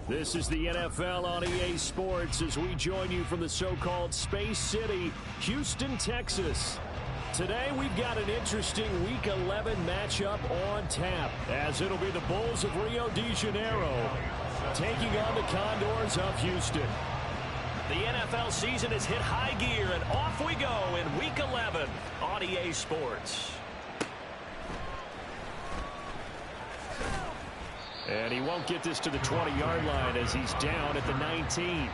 This is the NFL on EA Sports as we join you from the so-called Space City, Houston, Texas. Today we've got an interesting Week 11 matchup on tap, as it'll be the Bulls of Rio de Janeiro taking on the Condors of Houston. The NFL season has hit high gear, and off we go in Week 11 on EA Sports. And he won't get this to the 20-yard line as he's down at the 19.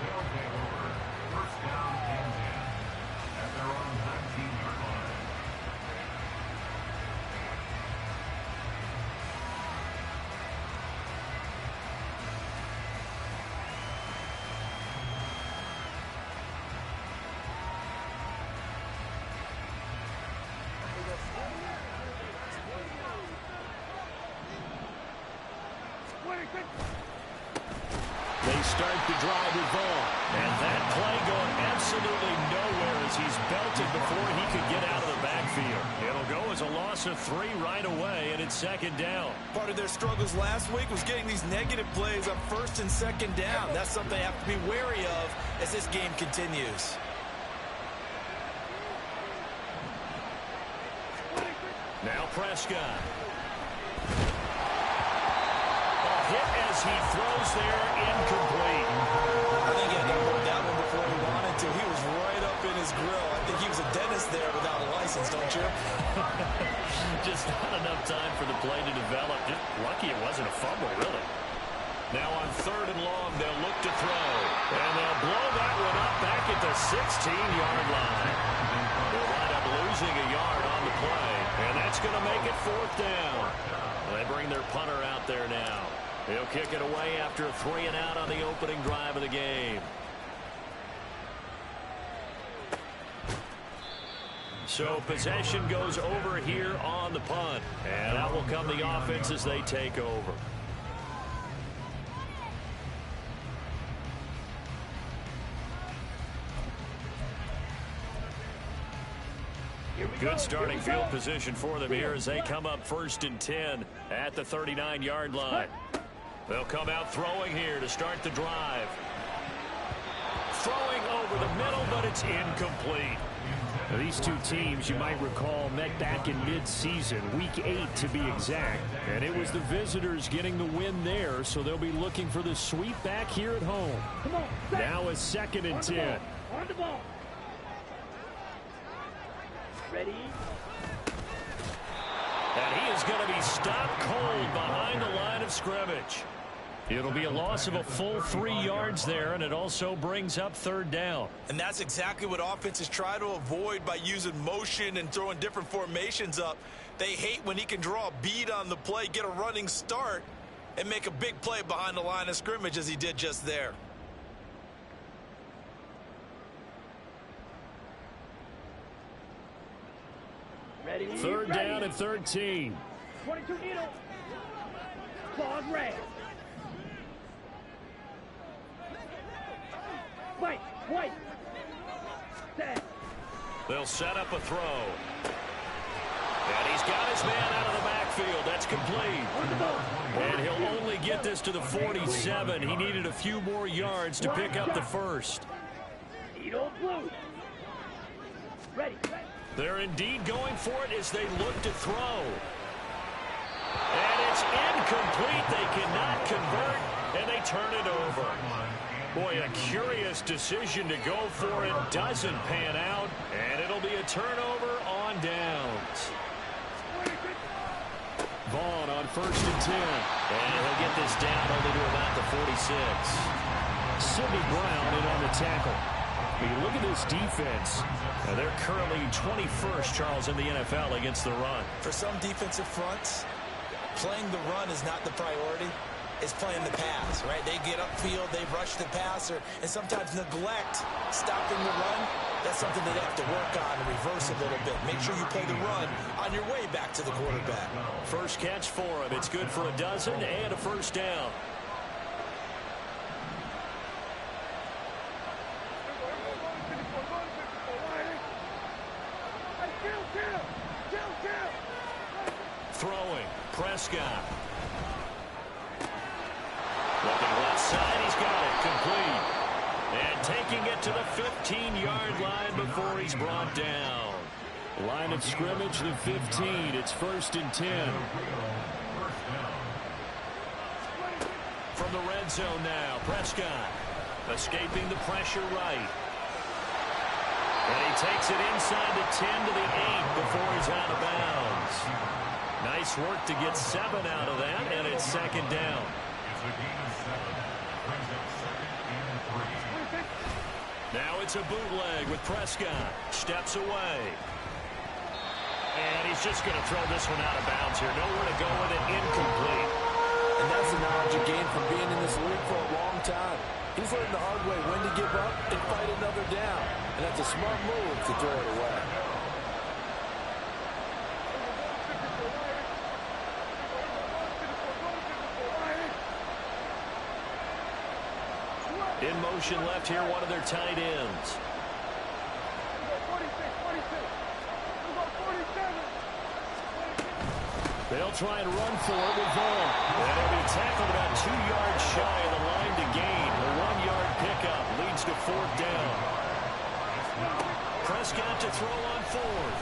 They start the drive with Vaughn. And that play going absolutely nowhere as he's belted before he could get out of the backfield. It'll go as a loss of 3 right away, and it's second down. Part of their struggles last week was getting these negative plays on first and second down. That's something they have to be wary of as this game continues. Now Prescott. Hit as he throws there, incomplete. I think he had to hold that one before he wanted to. He was right up in his grill. I think he was a dentist there without a license, don't you? Just not enough time for the play to develop. Just lucky it wasn't a fumble, really. Now on 3rd and long, they'll look to throw. And they'll blow that one up back at the 16-yard line. They'll wind up losing a yard on the play. And that's going to make it 4th down. They bring their punter out there now. He'll kick it away after a 3-and-out on the opening drive of the game. So possession goes over here on the punt. And out will come the offense as they take over. Good starting field position for them here as they come up 1st and 10 at the 39-yard line. They'll come out throwing here to start the drive. Throwing over the middle, but it's incomplete. Now, these two teams, you might recall, met back in mid-season, Week 8 to be exact. And it was the visitors getting the win there, so they'll be looking for the sweep back here at home. Now a 2nd and 10. On the ball. Ready? And he is going to be stopped cold behind the line of scrimmage. It'll be a loss of a full 3 yards there, and it also brings up 3rd down. And that's exactly what offenses try to avoid by using motion and throwing different formations up. They hate when he can draw a bead on the play, get a running start, and make a big play behind the line of scrimmage as he did just there. Ready? 3rd down and 13. 22 needle. Claws red. White. Set. They'll set up a throw. And he's got his man out of the backfield. That's complete. And he'll only get this to the 47. He needed a few more yards to pick up the first. Needle blue. Ready. They're indeed going for it as they look to throw. And it's incomplete. They cannot convert, and they turn it over. Boy, a curious decision to go for it. Doesn't pan out, and it'll be a turnover on downs. Vaughn on 1st and 10. And he'll get this down only to about the 46. Sidney Brown in on the tackle. But you look at this defense. Now they're currently 21st, Charles, in the NFL against the run. For some defensive fronts, playing the run is not the priority. It's playing the pass, right? They get upfield, they rush the passer, and sometimes neglect stopping the run. That's something they have to work on and reverse a little bit. Make sure you play the run on your way back to the quarterback. First catch for him. It's good for a dozen and a 1st down. Throwing, Prescott. Looking left side, making it to the 15-yard line before he's brought down. Line of scrimmage, the 15. It's 1st and 10. From the red zone now, Prescott escaping the pressure right. And he takes it inside the 10 to the 8 before he's out of bounds. Nice work to get 7 out of that, and it's 2nd down. Now it's a bootleg with Prescott. Steps away. And he's just going to throw this one out of bounds here. Nowhere to go with it. Incomplete. And that's the knowledge you gain from being in this league for a long time. He's learned the hard way when to give up and fight another down. And that's a smart move to throw it away. In motion left here, one of their tight ends. They'll try and run for it with Vaughn. And he'll be tackled about 2 yards shy of the line to gain. A 1-yard pickup leads to 4th down. Prescott to throw on 4th.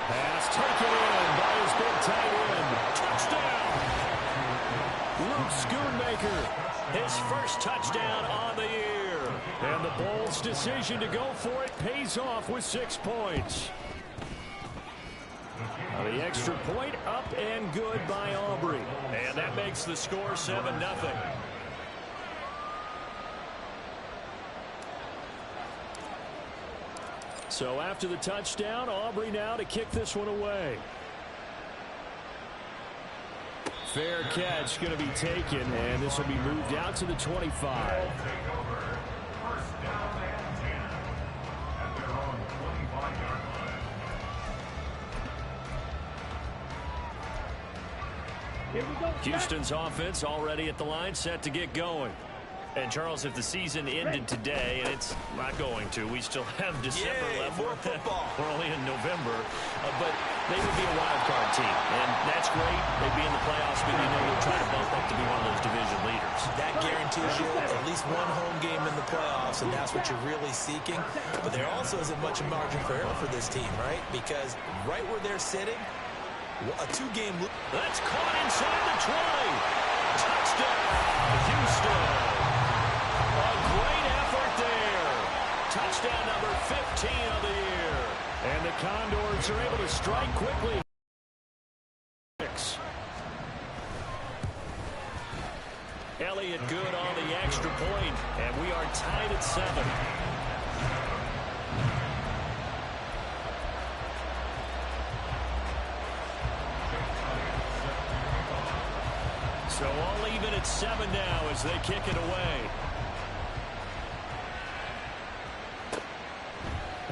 Pass taken in by his big tight end. Touchdown! Luke Schoonmaker. His first touchdown on the year. And the Bulls' decision to go for it pays off with 6 points. The extra point up and good by Aubrey. And that makes the score 7-0. So after the touchdown, Aubrey now to kick this one away. Fair catch going to be taken, and this will be moved out to the 25. Houston's offense already at the line, set to get going. And, Charles, if the season ended today, and it's not going to, we still have December left. More football. We're only in November. But they would be a wild card team. And that's great. They'd be in the playoffs, but you know they'll try to bump up to be one of those division leaders. That guarantees you at least one home game in the playoffs, and that's what you're really seeking. But there also isn't much margin for error for this team, right? Because right where they're sitting, a 2-game lead. That's caught inside the 20. Touchdown, Houston. A great effort there. Touchdown number 15 of the year. And the Condors are able to strike quickly. Elliott good on the extra point, and we are tied at 7. So all even at 7 now as they kick it away.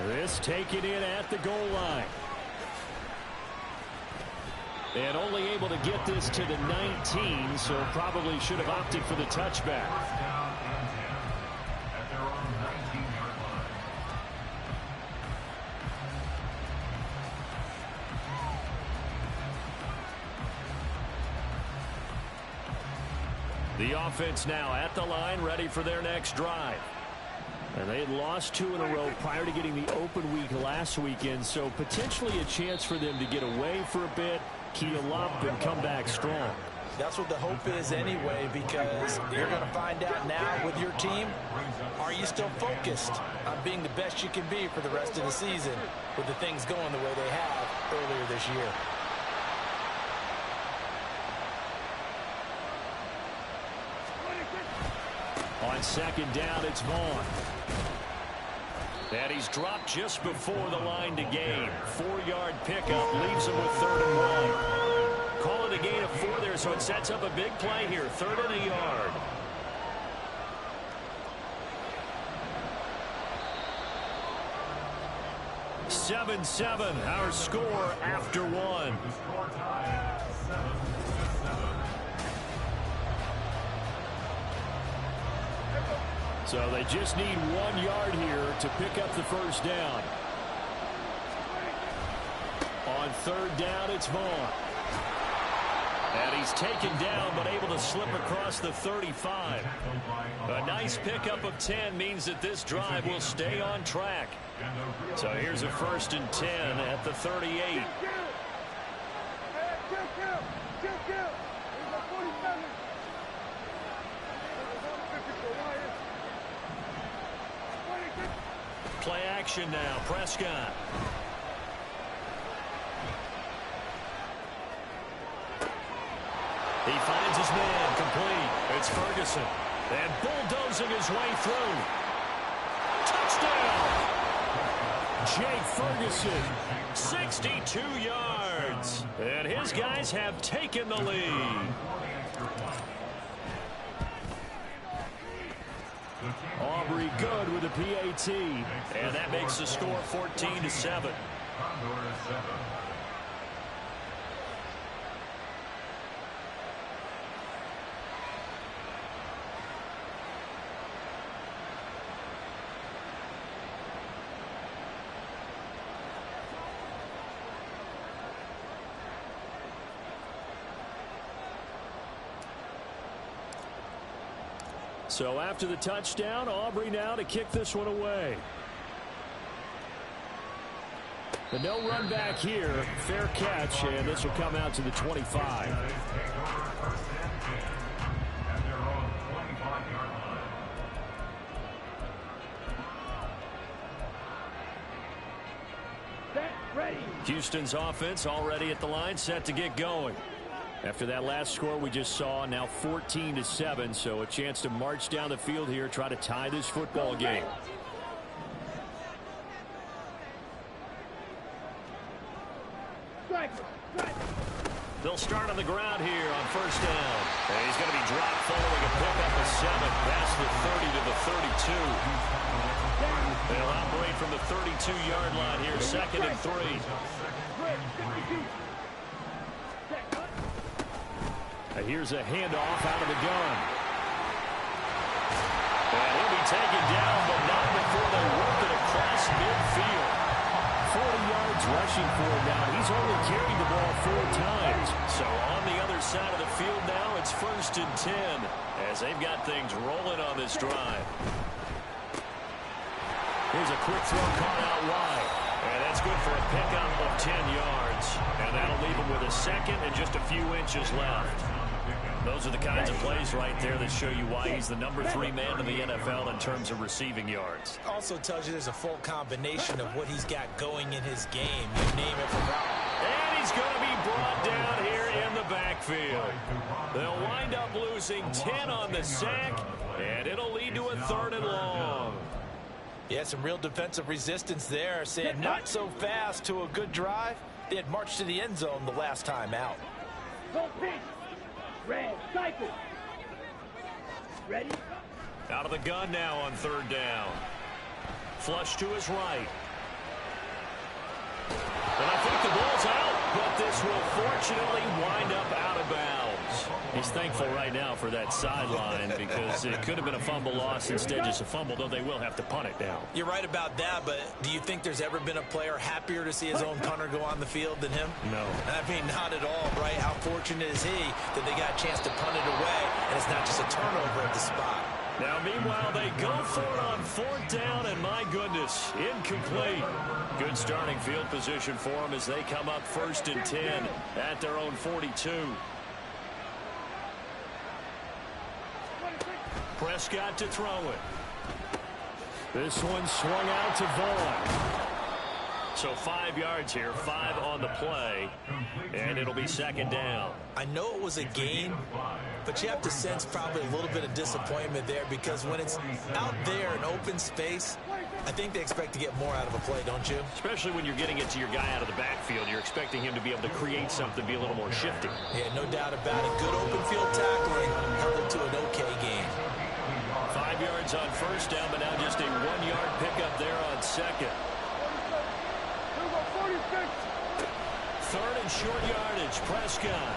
This taken in at the goal line. And only able to get this to the 19, so probably should have opted for the touchback. The offense now at the line, ready for their next drive. And they had lost 2 in a row prior to getting the open week last weekend, so potentially a chance for them to get away for a bit, keel up, and come back strong. That's what the hope is anyway, because you're going to find out now with your team, are you still focused on being the best you can be for the rest of the season with the things going the way they have earlier this year? On 2nd down, it's Vaughn. And he's dropped just before the line to gain. 4-yard pickup leaves him with 3rd and 1. Call it a gain of 4 there, so it sets up a big play here. 3rd and a yard. Seven, our score after 1. So they just need 1 yard here to pick up the first down. On 3rd down, it's Vaughn. And he's taken down, but able to slip across the 35. A nice pickup of 10 means that this drive will stay on track. So here's a 1st and 10 at the 38. Play action now. Prescott. He finds his man complete. It's Ferguson. And bulldozing his way through. Touchdown! Jake Ferguson, 62 yards. And his guys have taken the lead. Aubrey good with a PAT. And that makes the score 14-7. So after the touchdown, Aubrey now to kick this one away. The no run back here. Fair catch, and this will come out to the 25. Houston's offense already at the line, set to get going. After that last score we just saw, now 14-7, so a chance to march down the field here, try to tie this football game. They'll start on the ground here on 1st down. And he's going to be dropped following a pickup of 7 past the 30 to the 32. They'll operate from the 32-yard line here, 2nd and 3. Here's a handoff out of the gun. And he'll be taken down, but not before they work it across midfield. 40 yards rushing for him now. He's only carried the ball 4 times. So on the other side of the field now, it's 1st and 10 as they've got things rolling on this drive. Here's a quick throw caught out wide. And that's good for a pickup of 10 yards. And that'll leave him with a 2nd and just a few inches left. Those are the kinds of plays right there that show you why he's the number 3 man in the NFL in terms of receiving yards. Also tells you there's a full combination of what he's got going in his game. You name it from that. And he's going to be brought down here in the backfield. They'll wind up losing 10 on the sack, and it'll lead to a 3rd and long. Yeah, some real defensive resistance there, saying not so fast to a good drive. They had marched to the end zone the last time out. Red, cycle. Ready? Out of the gun now on 3rd down. Flush to his right. And I think the ball's out, but this will fortunately wind up out of bounds. He's thankful right now for that sideline because it could have been a fumble loss, instead just a fumble, though they will have to punt it now. You're right about that, but do you think there's ever been a player happier to see his own punter go on the field than him? No. I mean, not at all, right? How fortunate is he that they got a chance to punt it away, and it's not just a turnover at the spot. Now, meanwhile, they go for it on 4th down, and my goodness, incomplete. Good starting field position for them as they come up 1st and 10 at their own 42. Prescott to throw it. This one swung out to Vaughn. So 5 yards here, 5 on the play, and it'll be 2nd down. I know it was a gain, but you have to sense probably a little bit of disappointment there because when it's out there in open space, I think they expect to get more out of a play, don't you? Especially when you're getting it to your guy out of the backfield. You're expecting him to be able to create something, be a little more shifty. Yeah, no doubt about it. Good open field tackling held it to an okay game. 5 yards on 1st down, but now just a 1-yard pickup there on 2nd. 3rd and short yardage, Prescott.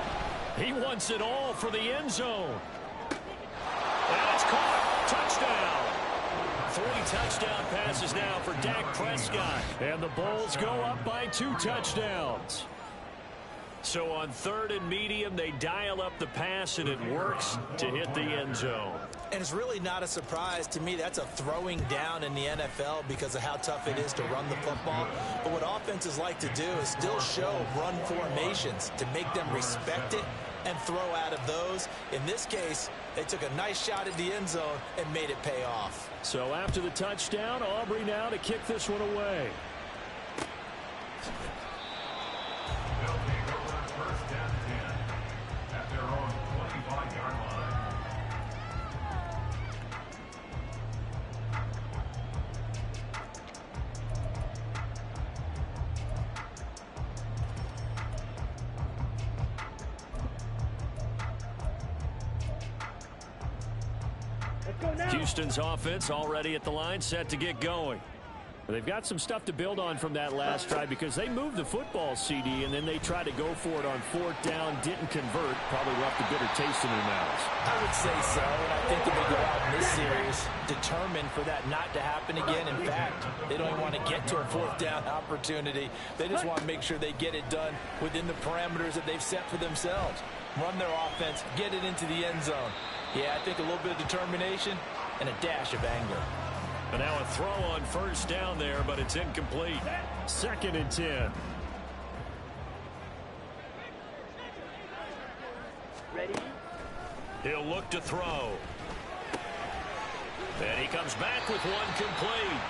He wants it all for the end zone. And it's caught. Touchdown. 3 touchdown passes now for Dak Prescott. And the Bulls go up by 2 touchdowns. So on 3rd and medium, they dial up the pass, and it works to hit the end zone. And it's really not a surprise to me. That's a throwing down in the NFL because of how tough it is to run the football. But what offenses like to do is still show run formations to make them respect it and throw out of those. In this case, they took a nice shot at the end zone and made it pay off. So after the touchdown, Aubrey now to kick this one away. Houston's offense already at the line, set to get going. They've got some stuff to build on from that last drive because they moved the football, CD, and then they tried to go for it on 4th down, didn't convert, probably left a bitter taste in their mouths. I would say so, and I think that they go out in this series determined for that not to happen again. In fact, they don't even want to get to a 4th down opportunity. They just want to make sure they get it done within the parameters that they've set for themselves. Run their offense, get it into the end zone. Yeah, I think a little bit of determination and a dash of anger. And now a throw on 1st down there, but it's incomplete. 2nd and 10. Ready? He'll look to throw. And he comes back with one complete.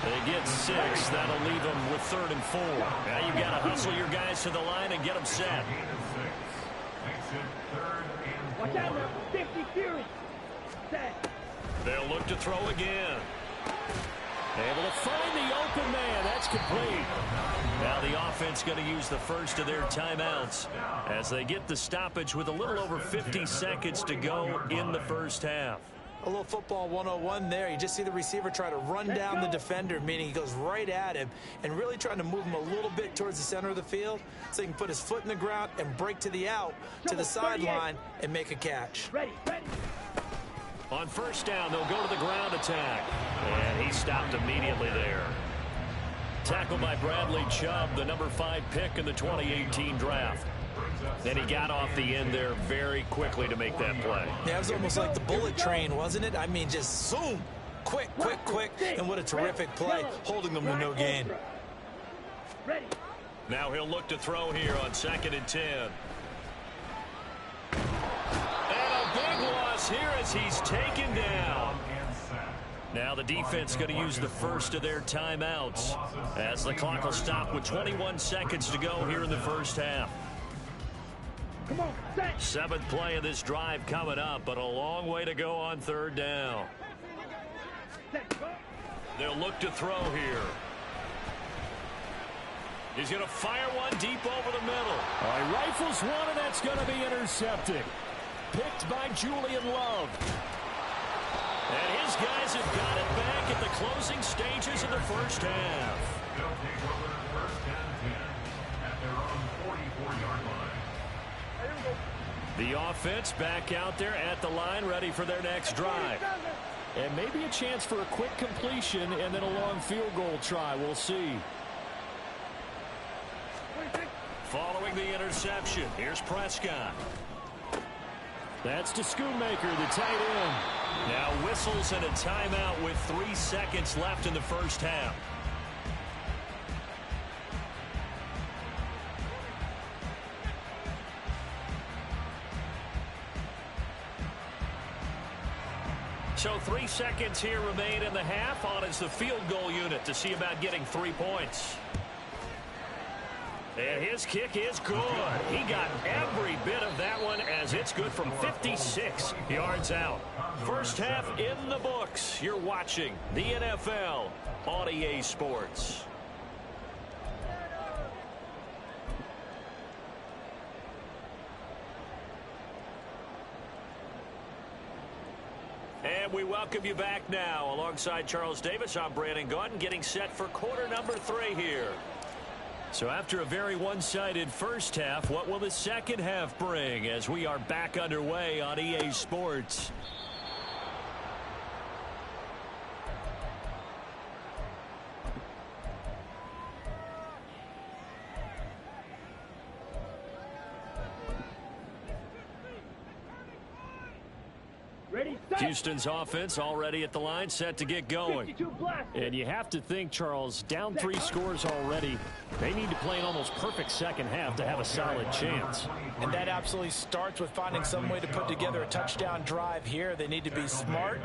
They get 6. That'll leave them with 3rd and 4. Now you've got to hustle your guys to the line and get them set. Watch out now. 50 Fury. Set. They'll look to throw again. Able to find the open man. That's complete. Now the offense going to use the first of their timeouts as they get the stoppage with a little over 50 seconds to go in the first half. A little football 101 there. You just see the receiver try to run down the defender, meaning he goes right at him and really trying to move him a little bit towards the center of the field so he can put his foot in the ground and break to the out, to the sideline, and make a catch. Ready, ready. On 1st down, they'll go to the ground attack. And he stopped immediately there. Tackled by Bradley Chubb, the number 5 pick in the 2018 draft. And he got off the end there very quickly to make that play. Yeah, it was almost like the bullet train, wasn't it? I mean, just zoom. Quick, quick, quick. And what a terrific play, holding them to no gain. Ready. Now he'll look to throw here on 2nd and 10. Big loss here as he's taken down. Now the defense going to use the first of their timeouts as the clock will stop with 21 seconds to go here in the first half. Come on, set. 7th play of this drive coming up, but a long way to go on 3rd down. Set. Go. They'll look to throw here. He's going to fire one deep over the middle. He rifles one, and that's going to be intercepted. Picked by Julian Love. And his guys have got it back at the closing stages of the first half. They'll take over 1st and 10 at their own 44-yard line. The offense back out there at the line, ready for their next drive. And maybe a chance for a quick completion and then a long field goal try. We'll see. Following the interception, here's Prescott. That's to Schoonmaker, the tight end. Now whistles and a timeout with 3 seconds left in the first half. So 3 seconds here remain in the half. On is the field goal unit to see about getting 3 points. And his kick is good. He got every bit of that one as it's good from 56 yards out. First half in the books. You're watching the NFL on EA Sports. And we welcome you back now. Alongside Charles Davis, I'm Brandon Gaudin, getting set for quarter number 3 here. So after a very one-sided first half, what will the second half bring as we are back underway on EA Sports? Ready, set. Houston's offense already at the line, set to get going. 52 blast. And you have to think, Charles, down 3 scores already. They need to play an almost perfect second half to have a solid chance. And that absolutely starts with finding some way to put together a touchdown drive here. They need to be smart,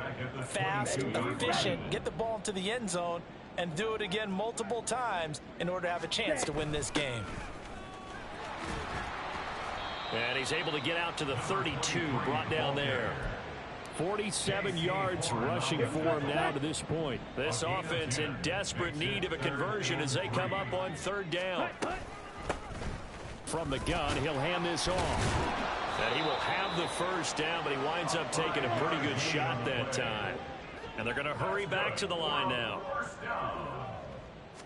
fast, efficient, get the ball into the end zone, and do it again multiple times in order to have a chance to win this game. And he's able to get out to the 32, brought down there. 47 yards rushing for him now to this point. This offense in desperate need of a conversion as they come up on 3rd down. From the gun, he'll hand this off. And he will have the 1st down, but he winds up taking a pretty good shot that time. And they're going to hurry back to the line now.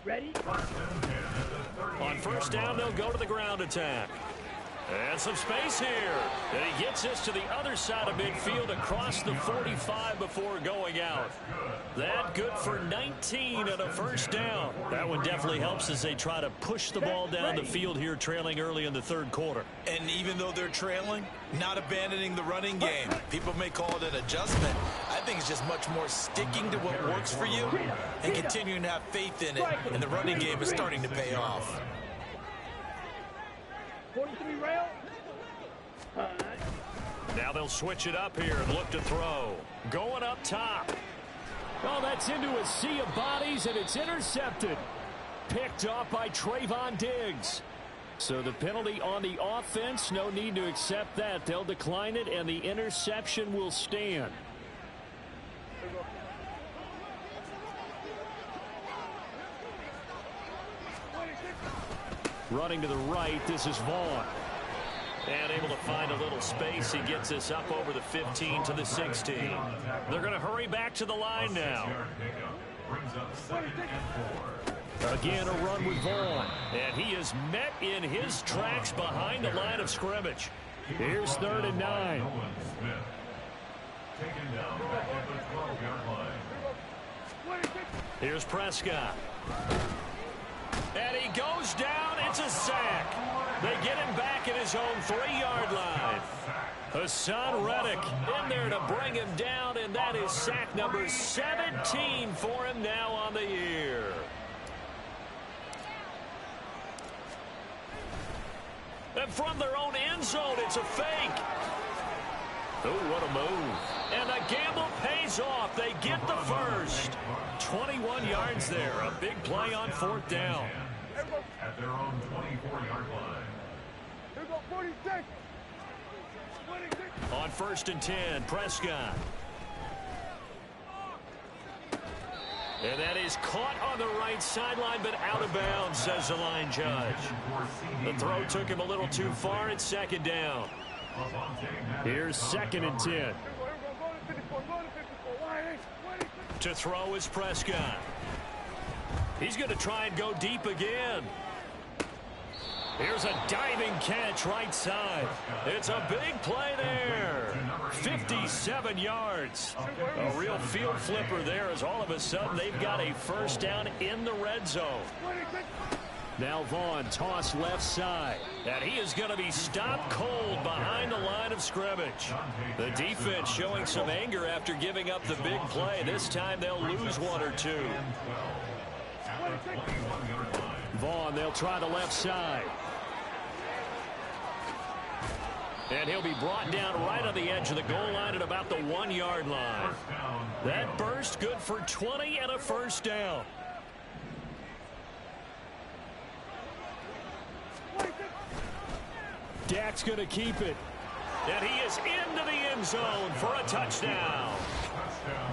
Ready? On 1st down, they'll go to the ground attack. And some space here. And he gets this to the other side of midfield across the 45 before going out. That good for 19 and a 1st down. That one definitely helps as they try to push the ball down the field here, trailing early in the 3rd quarter. And even though they're trailing, not abandoning the running game. People may call it an adjustment. I think it's just much more sticking to what works for you and continuing to have faith in it. And the running game is starting to pay off. 43 rail. Now they'll switch it up here and look to throw. Going up top. Oh, that's into a sea of bodies, and it's intercepted. Picked off by Trayvon Diggs. So the penalty on the offense, no need to accept that. They'll decline it, and the interception will stand. Running to the right, this is Vaughn. And able to find a little space. He gets this up over the 15 to the 16. They're going to hurry back to the line now. Again, a run with Vaughn. And he is met in his tracks behind the line of scrimmage. Here's 3rd and 9. Here's Prescott. And he goes down. It's a sack. They get him back at his own 3-yard line. Hassan Reddick in there to bring him down, and that is sack number 17 for him now on the year. And from their own end zone, it's a fake. Oh, what a move. And a gamble pays off. They get the 1st. 21 yards there. A big play on 4th down. At their own 24-yard line. Here go 46. 26. On 1st and 10, Prescott. And that is caught on the right sideline, but out of bounds, says the line judge. The throw took him a little too far. It's 2nd down. Here's 2nd and 10. To throw is Prescott. He's going to try and go deep again. Here's a diving catch right side. It's a big play there. 57 yards. A real field flipper there as all of a sudden they've got a 1st down in the red zone. Now Vaughn tossed left side. And he is going to be stopped cold behind the line of scrimmage. The defense showing some anger after giving up the big play. This time they'll lose 1 or 2. Vaughn, they'll try the left side. And he'll be brought down right on the edge of the goal line at about the 1-yard line. That burst good for 20 and a 1st down. Dak's going to keep it. And he is into the end zone for a touchdown.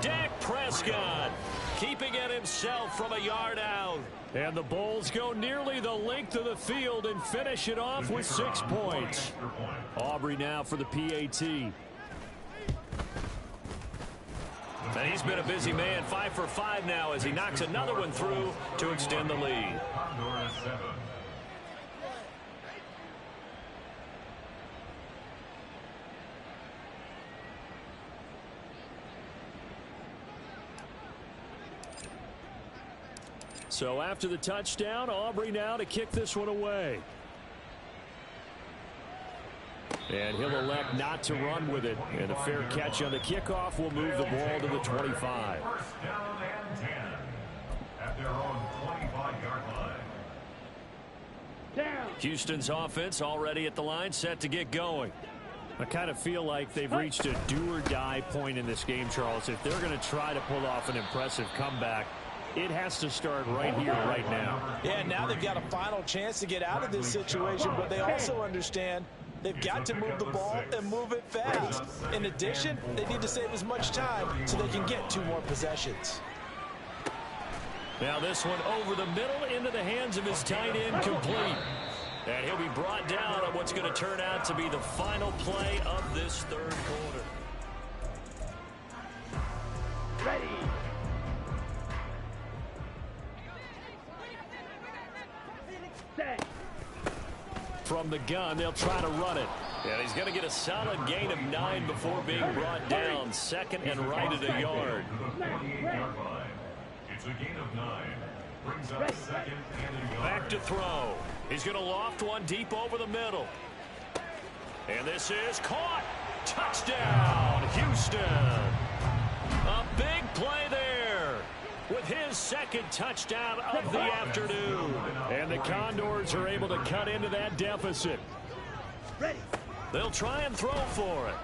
Dak Prescott keeping it himself from a yard out. And the Bulls go nearly the length of the field and finish it off with 6 points. Aubrey now for the PAT. And he's been a busy man, 5 for 5 now as he knocks another one through to extend the lead. So after the touchdown, Aubrey now to kick this one away. And he'll elect not to run with it. And a fair catch on the kickoff will move the ball to the 25. First down and 10 at their own 25-yard line. Down. Houston's offense already at the line, set to get going. I kind of feel like they've reached a do-or-die point in this game, Charles. If they're going to try to pull off an impressive comeback, it has to start right here, right now. Yeah, now they've got a final chance to get out of this situation, but they also understand they've got to move the ball and move it fast. In addition, they need to save as much time so they can get 2 more possessions. Now this one over the middle into the hands of his tight end, complete. And he'll be brought down on what's going to turn out to be the final play of this third quarter. Ready. Set. From the gun, they'll try to run it. And he's going to get a solid gain of 9 before being brought down. Second and right at a yard. It's a gain of 9. Brings up second and a yard. Back to throw. He's going to loft one deep over the middle. And this is caught. Touchdown, Houston. A big play there with his second touchdown of the afternoon. And the Condors are able to cut into that deficit. Ready. They'll try and throw for it.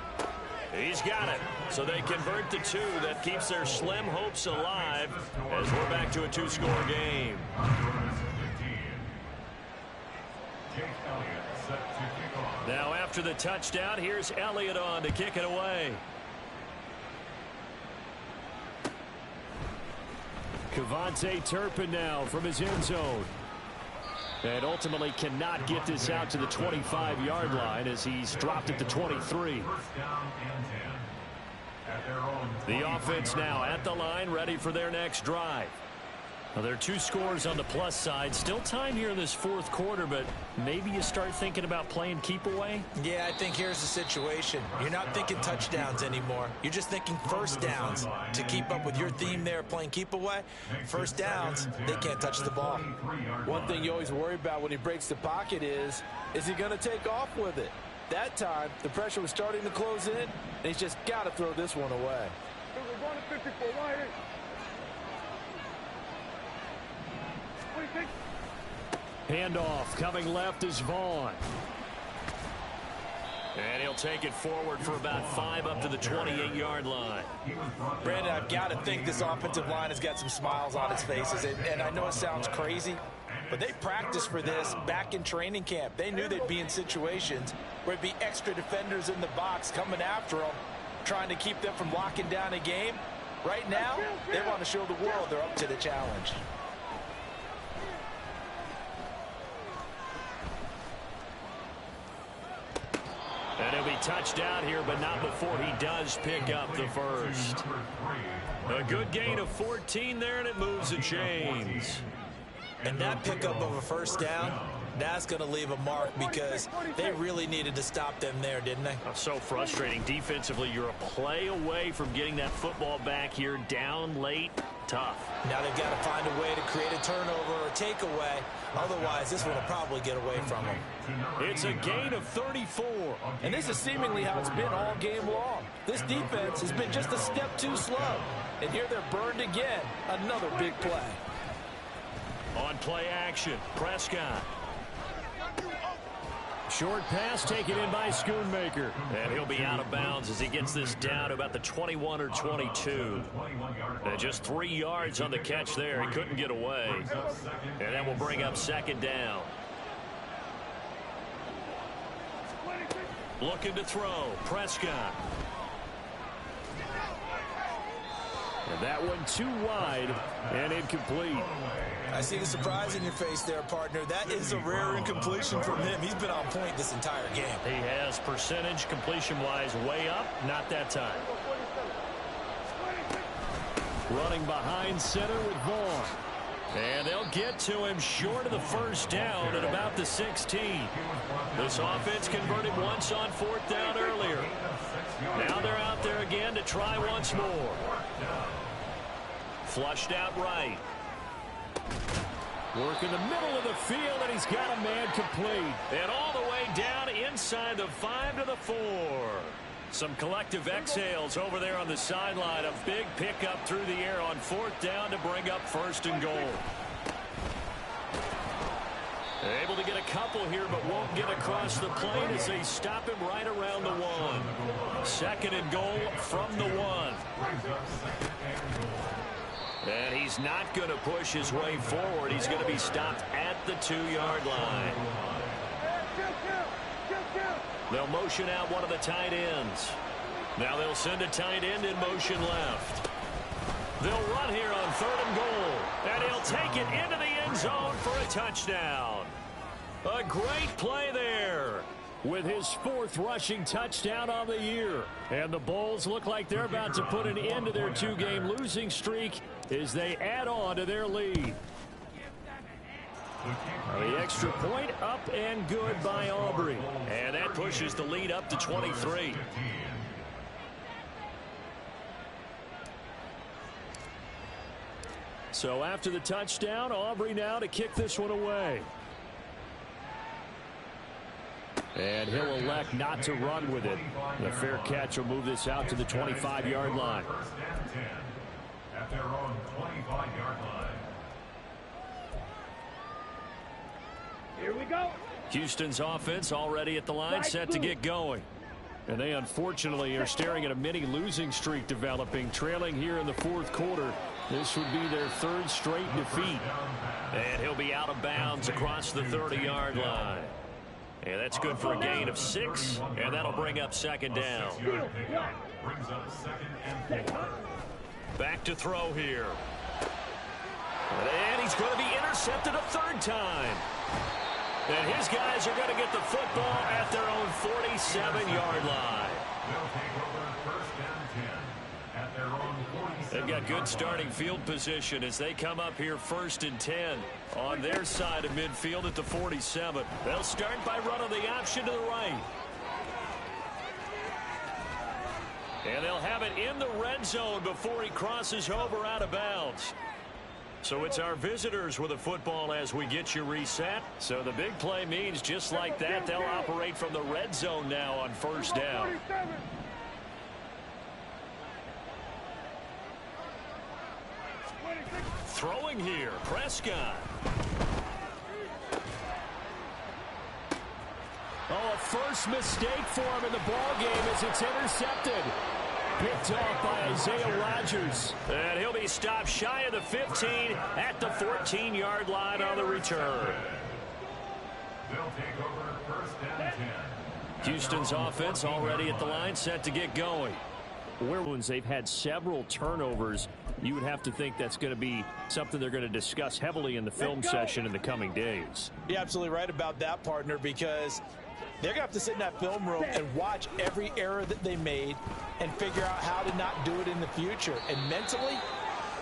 He's got it. So they convert the 2. That keeps their slim hopes alive as we're back to a 2-score game. Now after the touchdown, here's Elliott on to kick it away. Kevontae Turpin now from his end zone. And ultimately cannot get this out to the 25-yard line as he's dropped at the 23. The offense now at the line, ready for their next drive. Now, there are 2 scores on the plus side. Still time here in this fourth quarter, but maybe you start thinking about playing keep away? Yeah, I think here's the situation. You're not thinking touchdowns anymore. You're just thinking first downs. To keep up with your theme there, playing keep away, first downs, they can't touch the ball. One thing you always worry about when he breaks the pocket is he going to take off with it? That time, the pressure was starting to close in, and he's just got to throw this one away. We're going to 54 wide. 26. Handoff coming left is Vaughn. And he'll take it forward for about 5 up to the 28-yard line. Brandon, I've got to think this offensive line has got some smiles on its faces. And I know it sounds crazy, but they practiced for this back in training camp. They knew they'd be in situations where it'd be extra defenders in the box coming after them, trying to keep them from locking down a game. Right now, they want to show the world they're up to the challenge. And he'll be touched out here, but not before he does pick up the first. A good gain of 14 there, and it moves the chains. And that pickup of a first down, that's going to leave a mark because they really needed to stop them there, didn't they? So frustrating. Defensively, you're a play away from getting that football back here, down late. Tough. Now they've got to find a way to create a turnover or a takeaway. Otherwise, this one will probably get away from them. It's a gain of 34. And this is seemingly how it's been all game long. This defense has been just a step too slow. And here they're burned again. Another big play. On play action, Prescott. Short pass taken in by Schoonmaker. And he'll be out of bounds as he gets this down to about the 21 or 22. And just 3 yards on the catch there. He couldn't get away. And that will bring up second down. Looking to throw, Prescott. And that one too wide and incomplete. I see the surprise in your face there, partner. That is a rare incompletion from him. He's been on point this entire game. He has percentage completion-wise way up. Not that time. Running behind center with Vaughn. And they'll get to him short of the first down at about the 16. This offense converted once on fourth down earlier. Now they're out there again to try once more. Flushed out right. Working the middle of the field, and he's got a man complete. And all the way down inside the 5 to the 4. Some collective exhales over there on the sideline. A big pickup through the air on 4th down to bring up 1st and goal. Able to get a couple here, but won't get across the plane as they stop him right around the 1. 2nd and goal from the 1. And he's not going to push his way forward. He's going to be stopped at the 2-yard line. They'll motion out one of the tight ends. Now they'll send a tight end in motion left. They'll run here on 3rd and goal. And he'll take it into the end zone for a touchdown. A great play there. With his 4th rushing touchdown on the year. And the Bulls look like they're about to put an end to their 2-game losing streak as they add on to their lead. The extra point up and good by Aubrey. And that pushes the lead up to 23. So after the touchdown, Aubrey now to kick this one away. And he'll elect not to run with it. The fair catch will move this out to the 25-yard line. At their own 25-yard line. Here we go. Houston's offense already at the line, set to get going. And they unfortunately are staring at a mini losing streak developing, trailing here in the 4th quarter. This would be their 3rd straight defeat. And he'll be out of bounds across the 30-yard line. And that's good for a gain of 6, and that'll bring up 2nd down. Brings up 2nd and 4. Back to throw here. And he's going to be intercepted a 3rd time. And his guys are going to get the football at their own 47-yard line. They'll take over 1st and 10 at their own 47. They've got good starting field position as they come up here 1st and 10 on their side of midfield at the 47. They'll start by running the option to the right. And they'll have it in the red zone before he crosses over out of bounds. So it's our visitors with the football as we get you reset. So the big play means just like that, they'll operate from the red zone now on 1st down. Throwing here, Prescott. Oh, a first mistake for him in the ball game as it's intercepted. Picked off by Isaiah Rodgers. And he'll be stopped shy of the 15 at the 14-yard line on the return. They'll take over 1st and 10. Houston's offense already at the line, set to get going. They've had several turnovers. You would have to think that's going to be something they're going to discuss heavily in the film session in the coming days. You're absolutely right about that, partner, because they're going to have to sit in that film room and watch every error that they made and figure out how to not do it in the future. And mentally,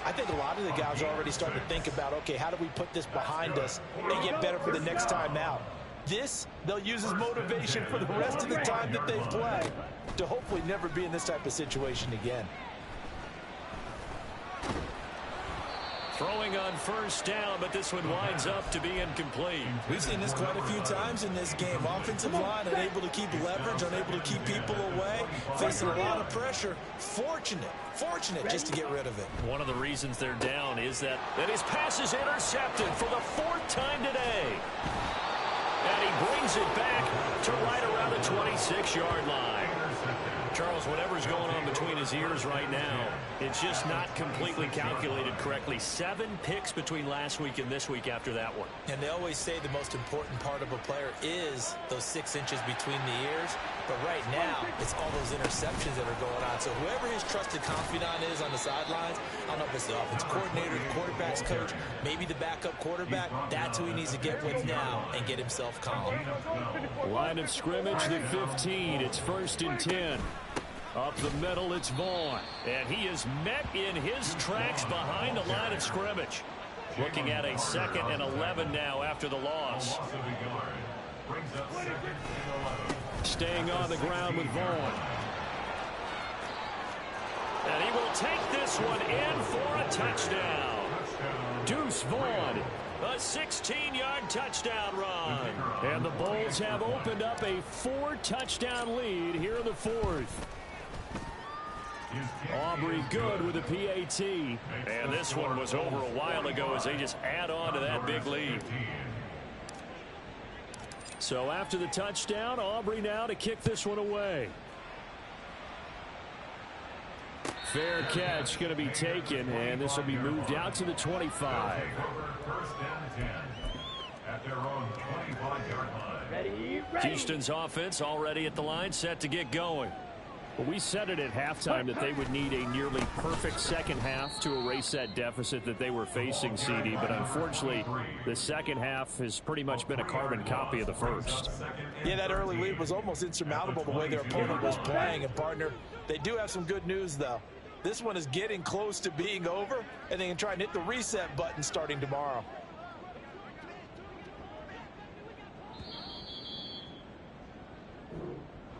I think a lot of the guys are already starting to think about, okay, how do we put this behind us and get better for the next time out? This, they'll use as motivation for the rest of the time that they play to hopefully never be in this type of situation again. Throwing on 1st down, but this one winds up to be incomplete. We've seen this quite a few times in this game. Offensive line unable to keep leverage, unable to keep people away, facing a lot of pressure. Fortunate just to get rid of it. One of the reasons they're down is that his pass is intercepted for the 4th time today. And he brings it back to right around the 26-yard line. Charles, whatever's going on between his ears right now, it's just not completely calculated correctly. 7 picks between last week and this week after that one. And they always say the most important part of a player is those 6 inches between the ears. But right now, it's all those interceptions that are going on. So whoever his trusted confidant is on the sidelines, I don't know if it's the offense coordinator, the quarterback's coach, maybe the backup quarterback, that's who he needs to get with now and get himself calm. Line of scrimmage, the 15. It's 1st and 10. Up the middle, it's Vaughn. And he is met in his tracks behind the line of scrimmage. Looking at a 2nd and 11 now after the loss. Staying on the ground with Vaughn. And he will take this one in for a touchdown. Deuce Vaughn, A 16-yard touchdown run. And the Bulls have opened up a 4-touchdown lead here in the fourth. Aubrey good with a PAT. And this one was over a while ago as they just add on to that big lead. So after the touchdown, Aubrey now to kick this one away. Fair catch going to be taken, and this will be moved out to the 25. First down 10 at their own 25-yard line. Ready. Houston's offense already at the line, set to get going. Well, we said it at halftime that they would need a nearly perfect second half to erase that deficit that they were facing, CD. But unfortunately, the second half has pretty much been a carbon copy of the first. Yeah, that early lead was almost insurmountable the way their opponent was playing. And, partner, they do have some good news, though. This one is getting close to being over, and they can try and hit the reset button starting tomorrow.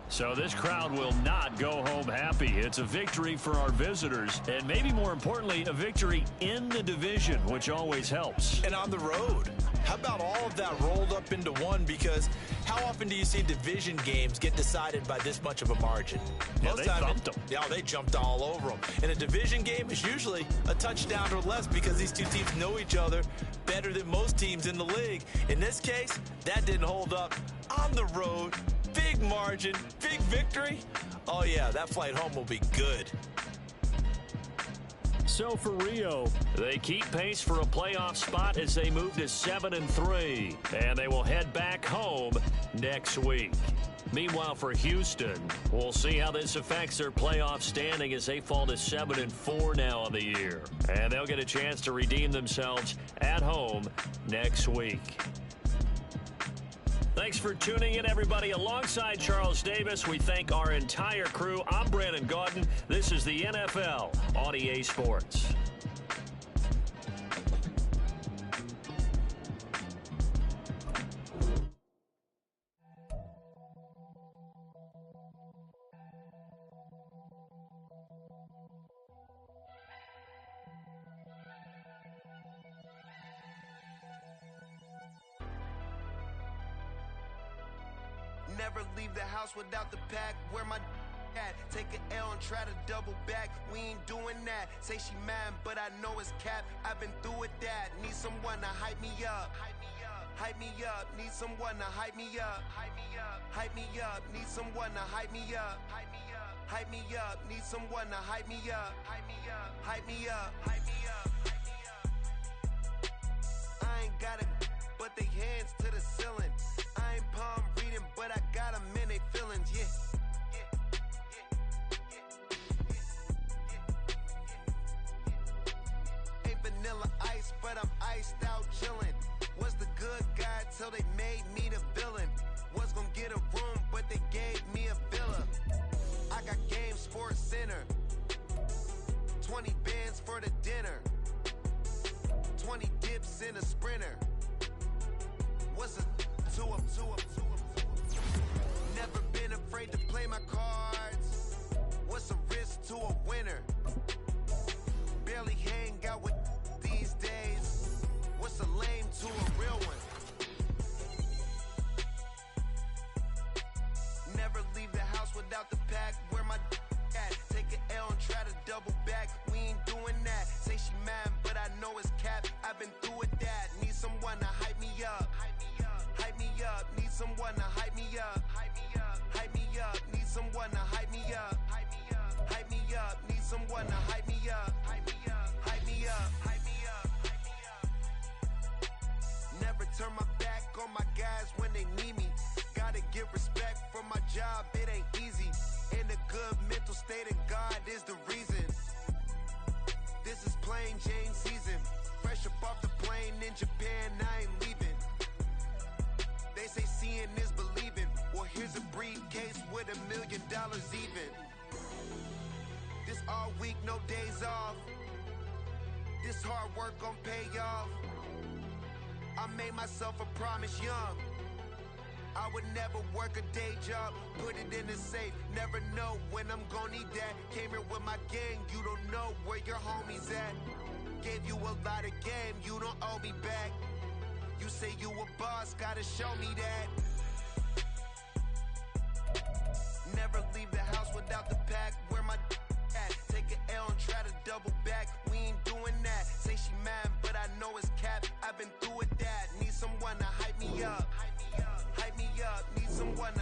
So this crowd will not go home happy. It's a victory for our visitors, and maybe more importantly, a victory in the division, which always helps. And on the road. How about all of that rolled up into one? Because how often do you see division games get decided by this much of a margin? Yeah, they thumped them. Yeah, they jumped all over them. And a division game is usually a touchdown or less because these two teams know each other better than most teams in the league. In this case, that didn't hold up. On the road, big margin, big victory. Oh, yeah, that flight home will be good. So for Rio, they keep pace for a playoff spot as they move to 7-3, and they will head back home next week. Meanwhile, for Houston, we'll see how this affects their playoff standing as they fall to 7-4 now on the year, and they'll get a chance to redeem themselves at home next week. Thanks for tuning in, everybody. Alongside Charles Davis, we thank our entire crew. I'm Brandon Gaudin. This is the NFL on EA Sports. Never leave the house without the pack. Where my at? Take an L and try to double back. We ain't doing that. Say she mad, but I know it's cap. I've been through with that. Need someone to hype me up. Hype me up. Need someone to hype me up. Hype me up. Need someone to hype me up. Hype me up. Need someone to hype me up. Hype me up. Hype me up. Hype me up. I ain't got it, but they hands to the ceiling. I ain't palm reading, but I got them in they feelings, yeah. Ain't vanilla ice, but I'm iced out chillin'. Was the good guy till they made me the villain. Was gonna get a room, but they gave me a villa. I got game Sports Center. 20 bands for the dinner. 20 dips in a Sprinter. What's a two-up? Never been afraid to play my cards. What's a risk to a winner? Barely hang out with these days. What's a lame to a real one? Never leave the house without the pack. Where my at? Take an L and try to double back. We ain't doing that. Say she mad, but I know it's cap. I've been through with that. Need someone to hype me up. Hype me up. Need someone to hype me up. Hype me up. Need someone to hype me up. Hype me up. Need someone to hype me up. Hype me up. Hype me up. Never turn my back on my guys when they need me. Gotta give respect for my job. It ain't easy. In a good mental state, and God is the reason. This is plain Jane season. Fresh up off the plane in Japan, I ain't leaving. They say seeing is believing. Well, here's a briefcase with $1 million even. This all week, no days off. This hard work gon' pay off. I made myself a promise young. I would never work a day job, put it in the safe. Never know when I'm gon' need that. Came here with my gang, you don't know where your homies at. Gave you a lot of game, you don't owe me back. You say you a boss, gotta show me that. Never leave the house without the pack. Where my at? Take an L and try to double back. We ain't doing that. Say she mad, but I know it's cap. I've been through with that. Need someone to hype me up. Hype me up. Need someone to